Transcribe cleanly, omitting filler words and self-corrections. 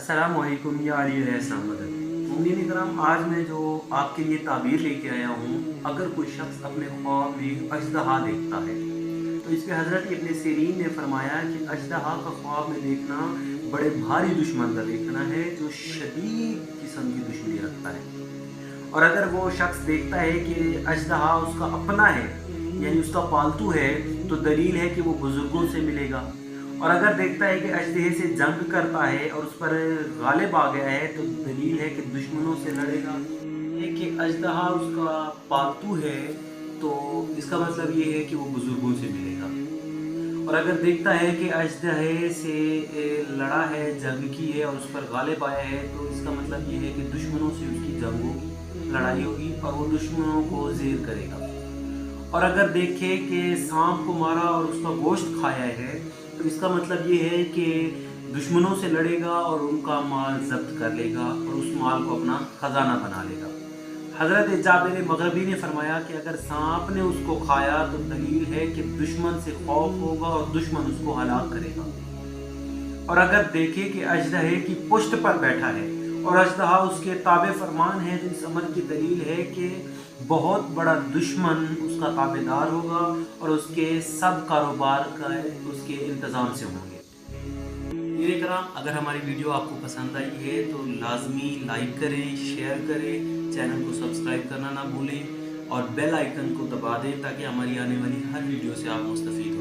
अस्सलाम वालेकुम या अलैहिस्सलाम मदद। मुमिनीन करम, आज मैं जो आपके लिए ताबीर लेके आया हूँ, अगर कोई शख्स अपने ख्वाब में अजदहा देखता है तो इस पे हज़रत इब्न सीरीन ने फरमाया कि अजदहा का ख्वाब में देखना बड़े भारी दुश्मन का देखना है जो शदीद किस्म की दुश्मनी रखता है। और अगर वो शख्स देखता है कि अजदहा उसका अपना है यानी उसका पालतू है तो दलील है कि वो बुज़ुर्गों से मिलेगा। और अगर देखता है कि अजदहे से जंग करता है और उस पर गालिब आ गया है तो दलील है कि दुश्मनों से लड़ेगा। ये कि अजदहा उसका पालतू है तो इसका मतलब ये है कि वो बुज़ुर्गों से मिलेगा। और अगर देखता है कि अजदहे से लड़ा है, जंग की है और उस पर गालिब आया है तो इसका मतलब ये है कि दुश्मनों से उसकी जंग होगी, लड़ाई होगी और वो दुश्मनों को ज़ेर करेगा। और अगर देखे कि सांप को मारा और उसका गोश्त खाया है तो इसका मतलब ये है कि दुश्मनों से लड़ेगा और उनका माल जब्त कर लेगा और उस माल को अपना खजाना बना लेगा। हज़रत जाबिर मग़रिबी ने फरमाया कि अगर सांप ने उसको खाया तो दलील है कि दुश्मन से खौफ होगा और दुश्मन उसको हलाक करेगा। और अगर देखे कि अजदहे की पुश्त पर बैठा है और अजदहा उसके ताबे फरमान है तो इस अमल की दलील है कि बहुत बड़ा दुश्मन उसका ताबेदार होगा और उसके सब कारोबार का उसके इंतज़ाम से होंगे। मेरे कराम, अगर हमारी वीडियो आपको पसंद आई है तो लाजमी लाइक करें, शेयर करें, चैनल को सब्सक्राइब करना ना भूलें और बेल आइकन को दबा दें ताकि हमारी आने वाली हर वीडियो से आप मुस्तफ़ीद